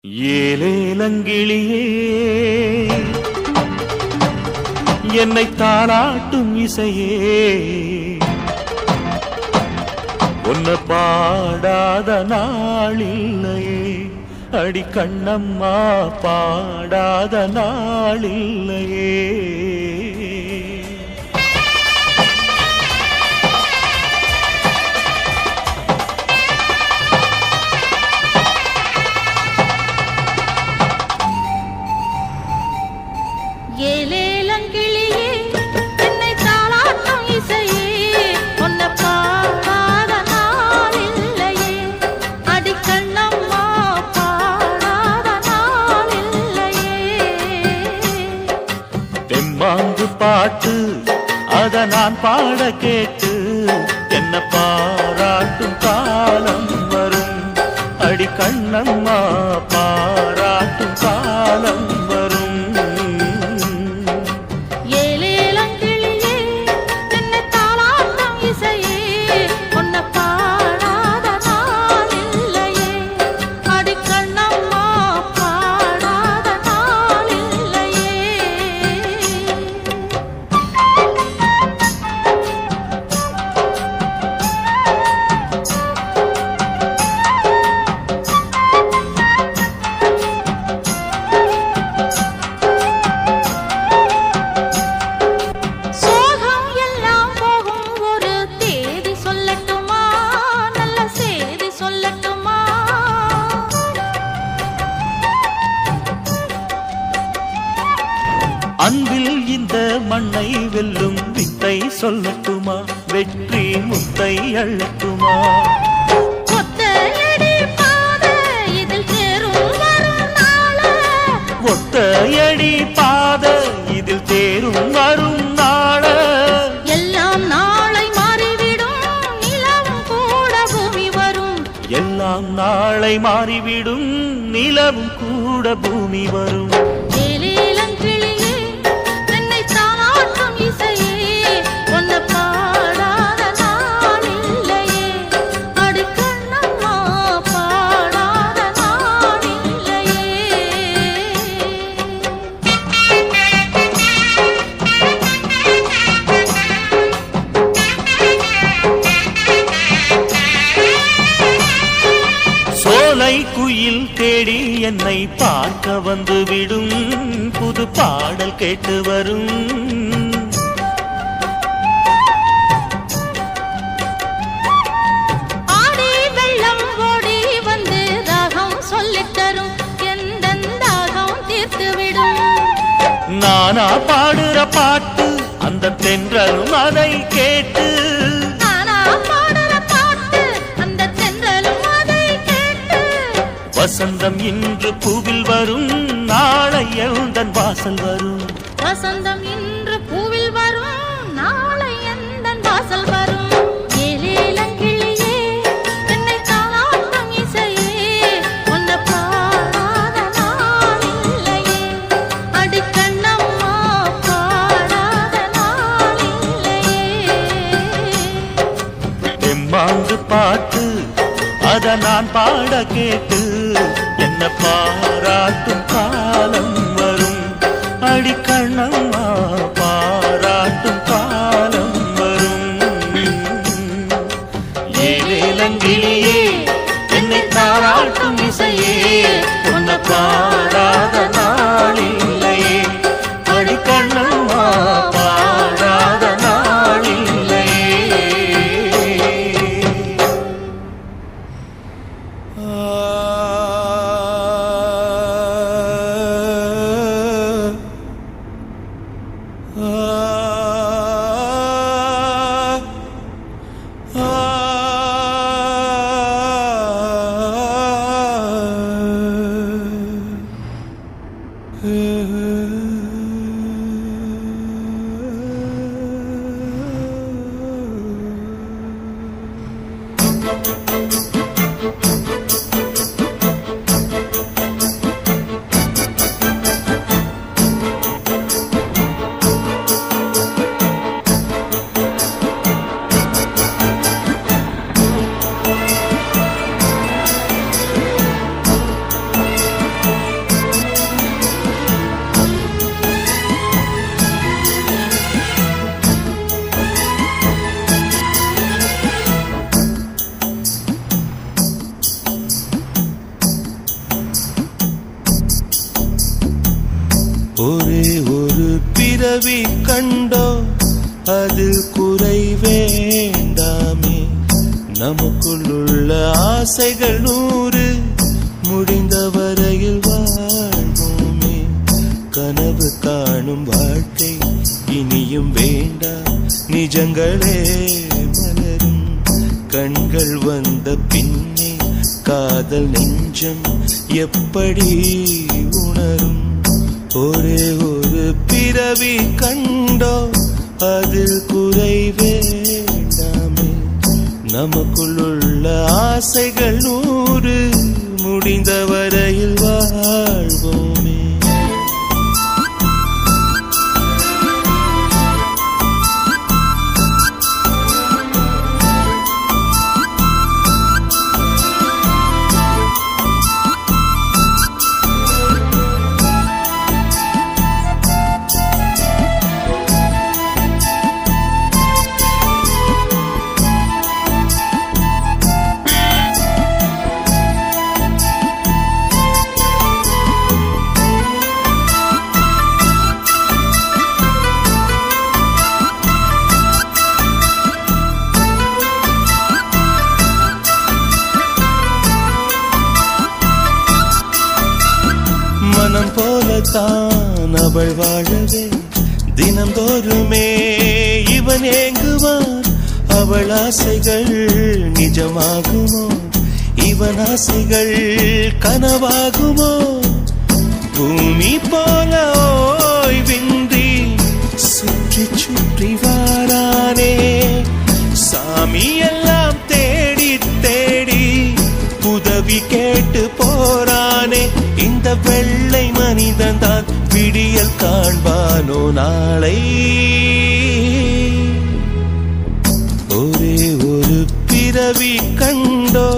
ஏலேலங்கிளியே என்னை தாளாட்டும் இசையே உன்னை பாடாத நாளில்லையே அடி கண்ணம்மா பாடாத நாளில்லையே ஏலேலங்கிளியே என்னை தாளாட்டும் இசையே உன்னை பாடாத நாளில்லையே அடி கண்ணம்மா பாடாத நாளில்லையே தெம்மாங்கு பாட்டு அத நான் பாட கேட்டு என்ன பாராட்டும் காலம் வரும் அடி கண்ணம்மா பாராட்டும் காலம் வரும் அன்பில் இந்த மண்ணை வெல்லும் வித்தை சொல்லட்டுமா வெற்றி முத்தை அள்ளட்டுமா ஒத்தையடி பாதை இதில் தேரும் வரும் நாள எல்லாம் நாளை மாறிவிடும் நிலவும் கூட பூமி வரும் எல்லாம் நாளை மாறிவிடும் நிலவும் கூட பூமி வரும் குயில் தேடி என்னை பார்க்க வந்து விடும் புது பாடல் கேட்டு வரும் ஆடி வெள்ளம் ஓடி வந்து ராகம் சொல்லித் தரும் எந்த தாகம் தீர்த்து விடும் நானா பாடுற பாட்டு அந்த தென்றலும் அதை கேட்டு வசந்தம் இன்று பூவில் வரும் நாளை எந்தன் வாசல் வரும் வசந்தம் இன்று பூவில் வரும் நாளை எந்தன் வாசல் வரும் ஏலேலங்கிளியே என்னை தாளாட்டும் இசையே உன்னை பாடாத நாளில்லையே அடி கண்ணம்மா பாடாத நாளில்லையே தெம்மாங்கு பாட்டு அத நான் பாட கேட்டு என்ன பாராட்டும் காலம் வரும் அடி கண்ணம்மா பாராட்டும் காலம் வரும் ஏலேலங்கிளியே என்னை தாளாட்டும் இசையே உன்னை பாடாத நாளில்லையே அடி கண்ணம்மா பாடாத நாளில்லையே ஒரே ஒரு பிறவி கண்டோ அது குறை வேண்டாமே. நமக்குள்ள ஆசைகள் 100 முடிந்த வரையில் வாழ்வோமே. கனவு காணும் வாழ்க்கை இனியும் வேண்டாம், நிஜங்களே மலரும். கண்கள் வந்த பின்னே காதல் நெஞ்சம் எப்படி உணரும். ஒரே ஒரு பிறவி கண்டோ அதில் குறை வேண்டாமே. நமக்குள்ள ஆசைகள் 100 முடிந்த வரையில் வாழ்வோமே. மனம் போலத்தான் அவள் வாழவே தினந்தோறுமே இவன் ஏங்குவான். அவள் ஆசைகள் நிஜமாகுமோ, இவன் ஆசைகள் கனவாகுமோ. பூமி போல ஓய்வின்றி சுற்றி சுற்றி வாரானே. சாமி எல்லாம் தேடி தேடி உதவி கேட்டு போறானே. இந்த வெள்ளை மனிதன் தான் விடியல் காண்பானோ நாளை. ஒரே ஒரு பிறவி கண்டோ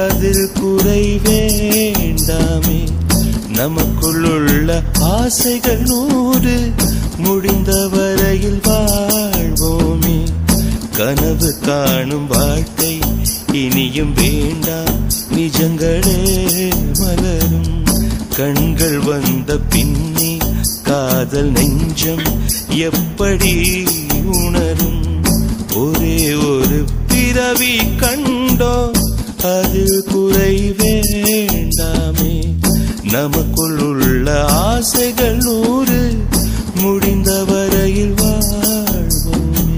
அதில் குறை வேண்டாமே. நமக்குள்ள ஆசைகள் 100 முடிந்த வரையில் வாழ்வோமே. கனவு காணும் வாழ்க்கை இனியும் வேண்டாம், நிஜங்களே மலரும். கண்கள் வந்த பின்னே காதல் நெஞ்சம் எப்படி உணரும். ஒரே ஒரு பிறவி கண்டோ அதில் குறை வேண்டாமே. நமக்குள் உள்ள ஆசைகள் 100 முடிந்த வரையில் வாழ்வோமே.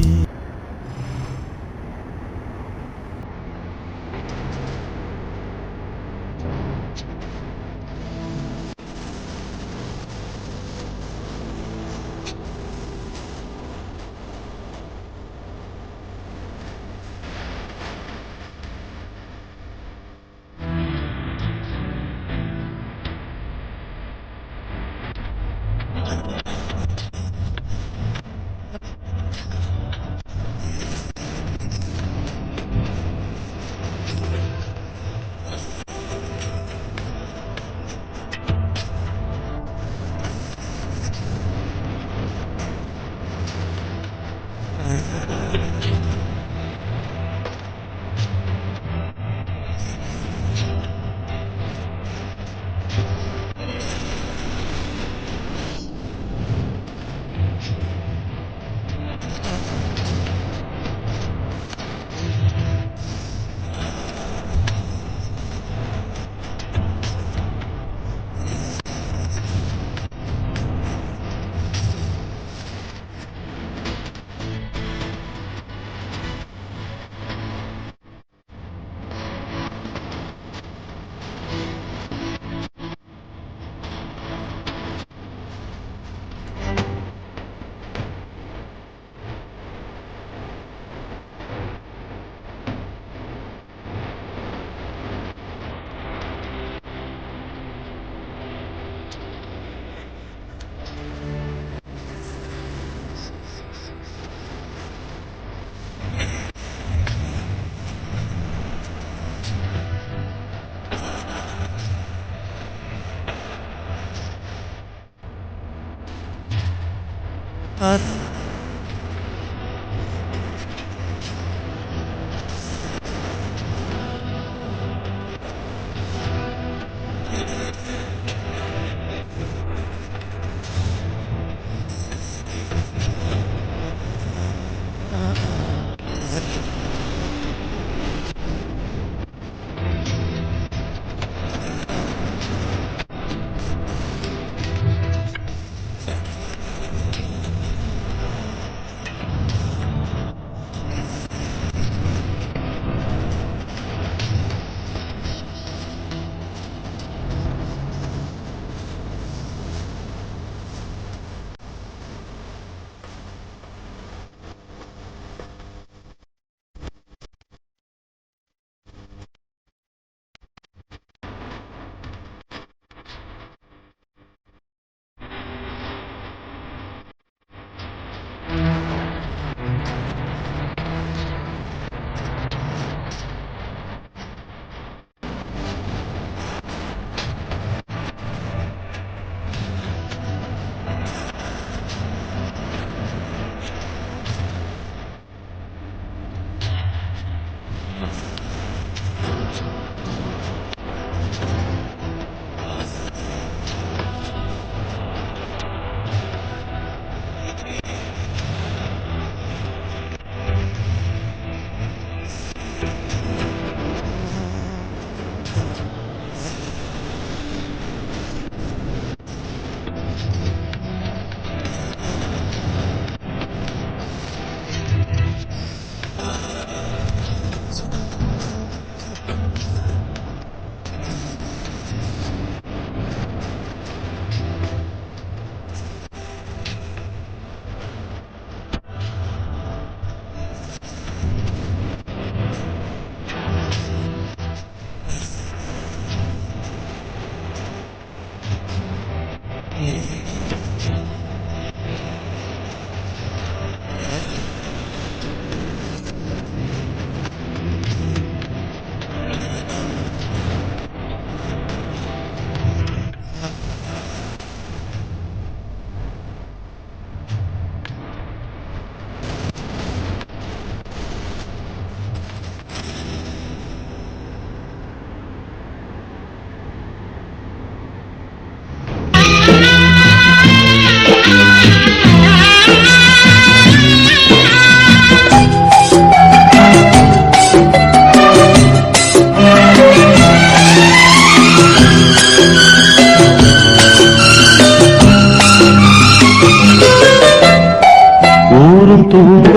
ஊரும் தூங்க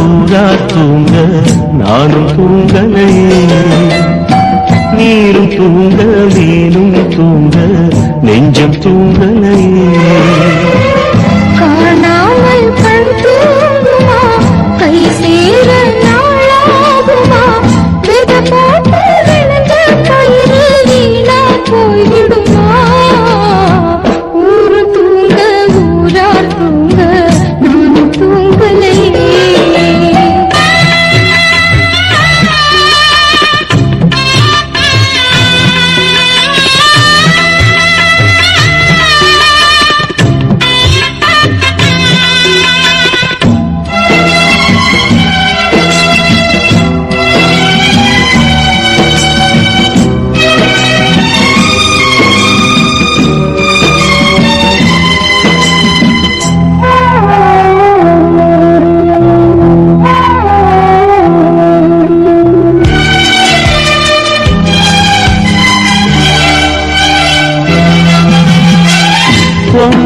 ஊரா தூங்க நானும் தூங்கலையே, நீரும் தூங்க வீணும் தூங்க நெஞ்சம் தூங்கலையே. காணாமல் கண் தூங்குமா, கை சேர நாளாகுமா, வித போட்டு விழுந்த கயிறு வீணா போய்விடுமா. ஊரு தூங்க ஊரார் தூங்க நானும் தூங்கலையே.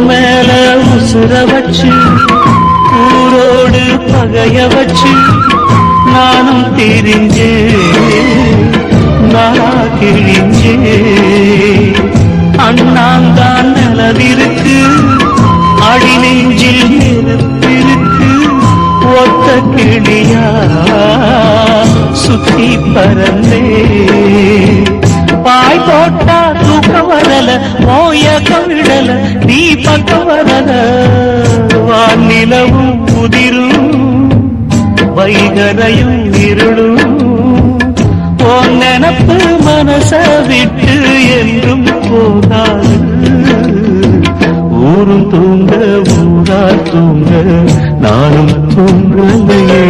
மேல உசுர வச்சு ஊரோடு பகைய வச்சு நானும் தெரிஞ்சே நான் கிழிஞ்சே. அண்ணாந்தான் நிலவிருக்கு அடி நெஞ்சில் நெருப்பிருக்கு, ஒத்த கிளியா சுத்தி பறந்தே. பாய் போட்டா தூக்கம் வரல, மோயக்கம் விடல, நீ பக்கம் வரல. வானிலவும் புதிரும் வைகரையும் இருளும், உன் நினப்பு மனச விட்டு என்றும் போகாது. ஊரும் தூங்க ஊரா தூங்க நானும் தூங்கலையே.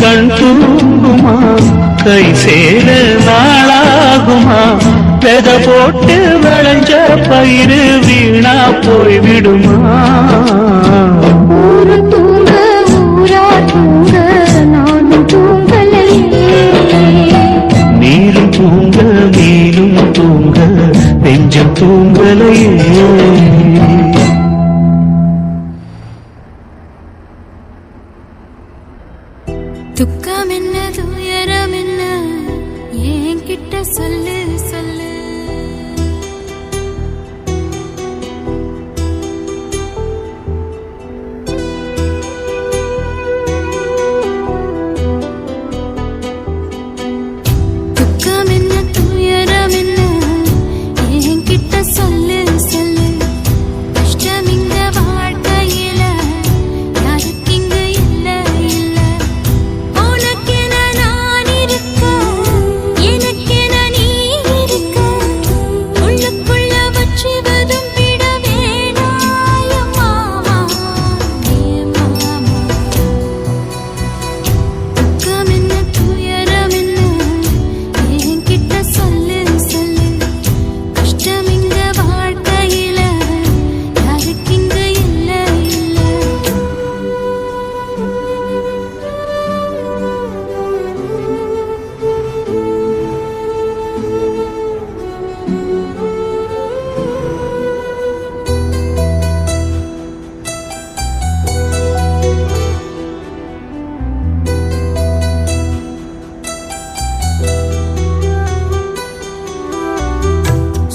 கண் தூங்குமா, கை சேர நாளாகுமா, பெத போட்டு விளைஞ்ச பயிறு வீணா போய்விடுமா. ஊரு தூங்க ஊரா தூங்க நானும் தூங்கலையே. நீரும் தூங்க நீரும் தூங்க நெஞ்சம் தூங்கலையே. துக்கம் என்ன துயரம் என்ன என்கிட்ட சொல்லு சொல்லு. துக்கம் என்ன துயரம் என்ன என்கிட்ட சொல்லு சொல்லு. கஷ்டம் இங்க வாழ்க்கையில யாருக்கு இங்க இல்ல இல்ல. உனக்கென நான் இருக்க எனக்கென நீ இருக்க. உள்ளுக்குள்ள வச்சுவதும் விட வேணாய மாமா ஏ மாமா. துக்கம் என்ன துயரம் என்ன என்கிட்ட சொல்லு சொல்லு. கஷ்டம் இங்க வாழ்க்கையில யாருக்கு இங்க இல்ல இல்ல.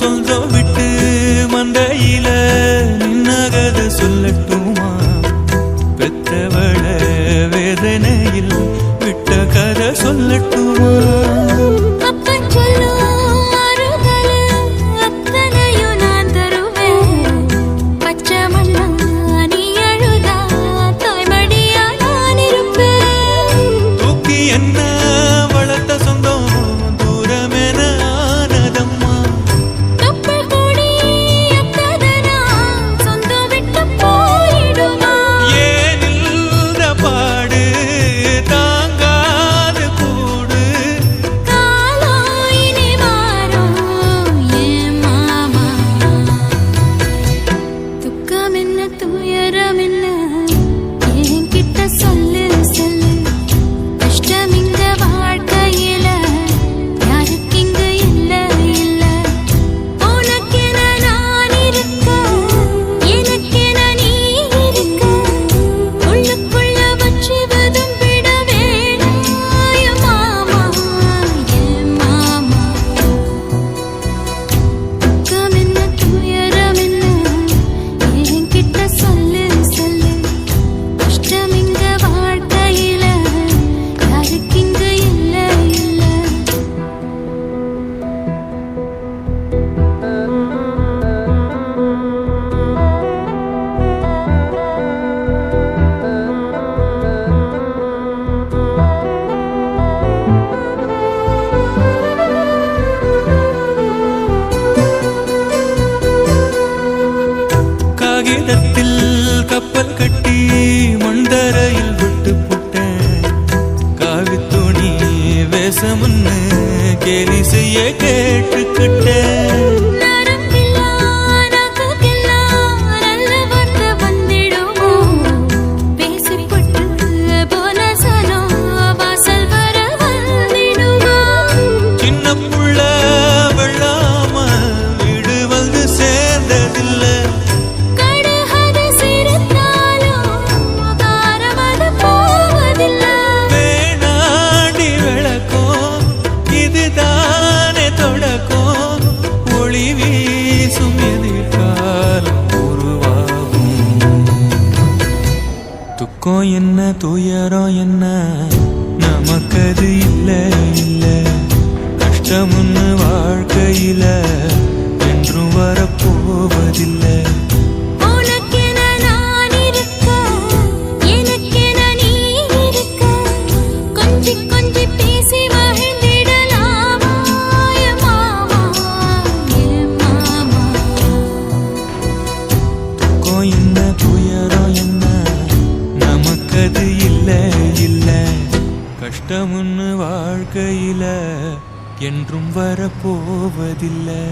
சொந்தம் விட்டு மந்தையில நின்னகது சொல்லட்டுமா? பெற்றவள வேதனையில் விட்ட கதை சொல்லட்டுமா? அப்பன் சொல்லும் ஆறுதலு அத்தனையும் நான் தருவேன். பச்சை மண்ணா நீ அழுதா தாய்மடியா நான் இருப்பேன். தூக்கி என்ன வளர்த்த சொந்தம் தூரமென ஆனதம்மா. கப்பல் கூடி அத்ததனா சொந்தம் விட்டு போயிடுமா? ஏனில்ற பாடு தாங்காது கூடு. காலம் இனி மாறும் ஏன் மாமா. துக்கம் என்ன துயரம் என்ன என்கிட்ட சொல்லு சொல்லு. கஷ்டம் இங்க வாழ்க்கையில யாருக்கு இங்க இல்ல இல்ல. உனக்கென நான் இருக்க எனக்கென நீ இருக்க. உள்ளுக்குள்ள வச்சுவதும் விட வேணாய மாமா ஏன் மாமா. துக்கம் என்ன துயரம் என்ன என்கிட்ட சொல்லு சொல்லு. கஷ்டம் இங்க வாழ்க்கையில யாருக்கு இங்க இல்ல இல்ல. காகிதத்தில் கப்பல் கட்டி மண்டரையில் விட்டு புட்டேன். காவி துணி வேஷமுன்னு கேலி செய்ய கேட்டுக்கிட்டேன். நரம்பில்லா நாக்குக்கெல்லாம் நல்ல வார்த்தை வந்திடுமோ? பேசிப்பட்டு போன சனம் வாசல் வர வந்திடுமோ? சின்ன புள்ள வெள்ளாம வீடு வந்து சேர்ந்ததில்லை. கடுகது சிரித்தாலும் காரமது போவதில்லை. வேணாண்டி விளக்கம் இதுதானே தொடக்கம். ஒளி வீசும் எதிர்காலம் உருவாகும். துக்கம் என்ன துயரம் என்ன நமக்கது இல்ல இல்ல. கஷ்டம்னு வாழ்க்கையில என்றும் வரப்போவதில்லை. உனக்கென நான் இருக்க எனக்கென நீ இருக்க. கொஞ்சி கொஞ்சி பேசி மகிழ்ந்திடலாமா என் மாமா என் மாமா. துக்கம் என்ன துயரம் என்ன நமக்கது இல்ல இல்ல. கஷ்டம்னு வாழ்க்கையில என்றும் வரப்போவதில்லை.